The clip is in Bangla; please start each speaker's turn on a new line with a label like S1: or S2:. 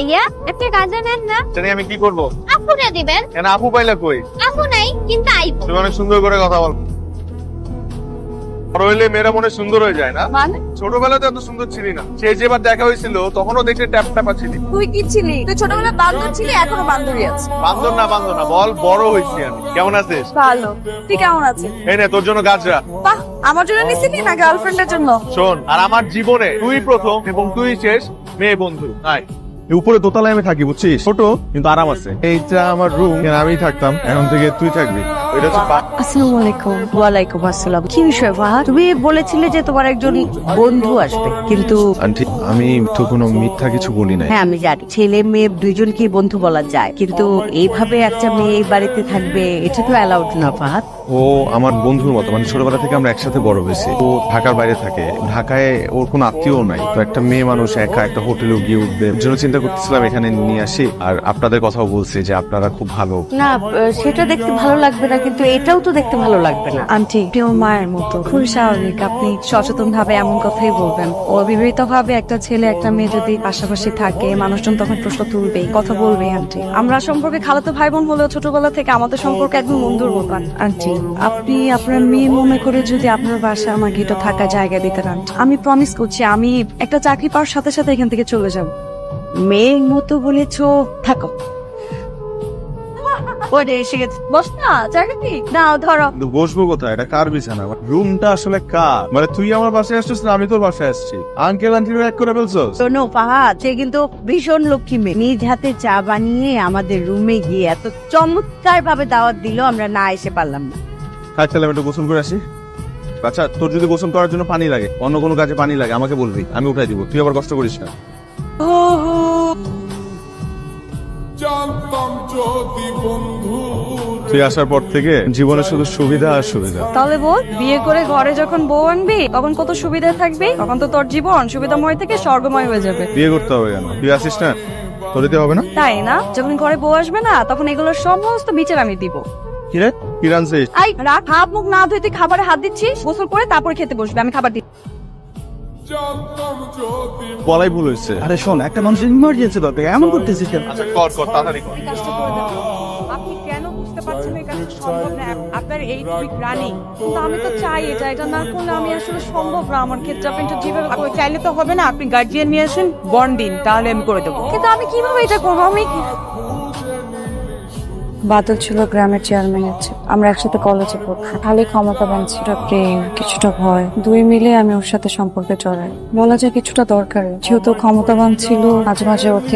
S1: ভাইয়া একটা কাজে নেন না।
S2: জানি আমি কি করব?
S1: আপুরে দিবেন।
S2: কেন আপু পাইলা কই?
S1: আপু নাই কিন্তু আইব।
S2: তুমি অনেক সুন্দর করে কথা বল। বড় হইলে মেয়েরা মনে সুন্দর হয়ে যায় না?
S1: মানে
S2: ছোটবেলাতে এত সুন্দর ছিলি না। সে যেবার দেখা হয়েছিল তখনও দেখে ট্যাপ ট্যাপা ছিলি।
S3: তুই কি ছিলি? তুই ছোটবেলায় বান্দর ছিলি, এখনো বান্দরই আছে।
S2: বান্দর না বল, বড় হয়েছি আমি। কেমন আছিস?
S3: ভালো। তুই কেমন আছিস?
S2: এই নে তোর জন্য গাজরা।
S3: বাহ, আমার জন্য নিছিলি না গার্লফ্রেন্ডের জন্য?
S2: শোন, আর আমার জীবনে তুই প্রথম এবং তুই শেষ মেয়ে বন্ধু। আয়।
S4: এই উপরে দোতলায় আমি থাকি, বুঝছিস? ছোট কিন্তু আরাম আছে। এইটা আমার রুম, আমি থাকতাম, এখন থেকে তুই থাকবি।
S2: এটা হচ্ছে
S5: আসসালামু আলাইকুম। ওয়ালাইকুম আসসালাম। কি বিষয় ফাহাদ? তুমি বলেছিলে যে তোমার একজন বন্ধু আসবে, কিন্তু
S4: আন্টি আমি তো কোনো মিথ্যা কিছু বলি নাই।
S5: হ্যাঁ আমি জানি ছেলে মেয়ে দুইজনকে বন্ধু বলা যায়, কিন্তু এইভাবে একটা মেয়ে এই বাড়িতে থাকবে এটা তো অ্যালাউড না ফাহাদ।
S4: ও আমার বন্ধুর মতো, মানে ছোটবেলা থেকে আমরা একসাথে বড় হয়েছি। ও ঢাকার বাইরে থাকে, ঢাকায় ওর কোনো আত্মীয় নাই। তো একটা মেয়ে মানুষ একা একটা হোটেলে গিয়ে উঠবে, এর জন্য চিন্তা করতেছিলাম এখানে নিয়ে আসি। আর আপনাদের কথাও বলছি যে আপনারা খুব ভালো।
S5: না সেটা দেখতে ভালো লাগবে না, কিন্তু এটাও তো দেখতে ভালো লাগবে না।
S6: আন্টি প্রিয় মায়ের মতো, খুবই স্বাভাবিক আপনি সচেতন ভাবে এমন কথাই বলবেন। অবিবাহিত ভাবে একটা ছেলে একটা মেয়ে যদি পাশাপাশি থাকে, মানুষজন তখন প্রশ্ন তুলবেই, কথা বলবে। আন্টি আমরা সম্পর্কে খালাতো ভাই বোন হলেও ছোটবেলা থেকে আমাদের সম্পর্কে একদম বন্ধুর মতো। আন্টি আপনি আপনার মেয়ে মনে করে যদি আপনার বাসায় আমাকে এটা থাকা জায়গা দিতে পারেন, আমি প্রমিস করছি আমি একটা চাকরি পাওয়ার সাথে সাথে এখান থেকে চলে যাব।
S5: মেয়ের মতো বলেছো, থাকো। ওরে এসে গেছে,
S3: বস না, চাকরি
S5: নাও ধরো।
S4: কিন্তু বসবো কোথায়? এটা কার বিছানা? রুমটা আসলে কার? মানে তুই আমার বাসায় আসছিস না আমি তোর বাসায় আসছি? আঙ্কেল আন্টি এক করে ফেলছস?
S5: শোনো ফাহাদ, সে কিন্তু ভীষণ লক্ষ্মী মেয়ে। নিজ হাতে চা বানিয়ে আমাদের রুমে গিয়ে এত চমৎকার ভাবে দাওয়াত দিল, আমরা না এসে পারলাম না।
S4: খাই তাহলে আমি একটু গোসল করে আসি। আচ্ছা তোর যদি গোসল করার জন্য পানি লাগে, অন্য কোনো কাজে পানি লাগে, আমাকে বলবি, আমি উঠাই দিব। তুই আবার কষ্ট করিস না। তুই আসার পর থেকে জীবনে শুধু সুবিধা আর সুবিধা।
S6: তাহলে বল, বিয়ে করে ঘরে যখন বউ আনবি তখন কত সুবিধা থাকবে, তখন তো তোর জীবন সুবিধাময় থেকে স্বর্গময় হয়ে যাবে।
S4: বিয়ে করতে হবে কেন? তুই আসিস না, তোর দিতে হবে না?
S6: তাই না? যখন ঘরে বউ আসবে না তখন এগুলোর সমস্ত বিচার আমি দিব।
S4: কি রে কি রানছিস?
S6: আই রাখ, হাত মুখ না ধুয়ে তুই খাবারে হাত দিচ্ছিস। গোসল করে তারপর খেতে বসবে, আমি খাবার দিচ্ছি।
S4: বলাই ভুল হয়েছে।
S7: আরে শোন, একটা মানুষের ইমার্জেন্সি দরকার, এমন করতেছিস কেন?
S2: আচ্ছা কর তাড়াতাড়ি কর।
S6: আপনি কেন বুঝতে পারছেন এই কাজটা সম্ভব না? আপনার এই উইক রানিং, কিন্তু আমি তো চাই এটা না করলে আমি আসলে সম্ভব না আমার ক্ষেত্রে। আপনি একটু যেভাবে
S8: চাইলে তো হবে না, আপনি গার্জিয়ান নিয়ে আসেন, বন্ড দিন, তাহলে আমি করে দেবো।
S6: কিন্তু আমি কিভাবে এটা করবো? আমি বাদল ছিল গ্রামের চেয়ারম্যান আছে, আমরা একসাথে কলেজে পড়তাম। খালি ক্ষমতাবান, কিছুটা প্রেম, কিছুটা ভয়, দুই মিলে আমি ওর সাথে সম্পর্কে জড়াই। বলা যায় কিছুটা দরকার, যেহেতু ক্ষমতাবান ছিল, মাঝে মাঝে ওর থেকে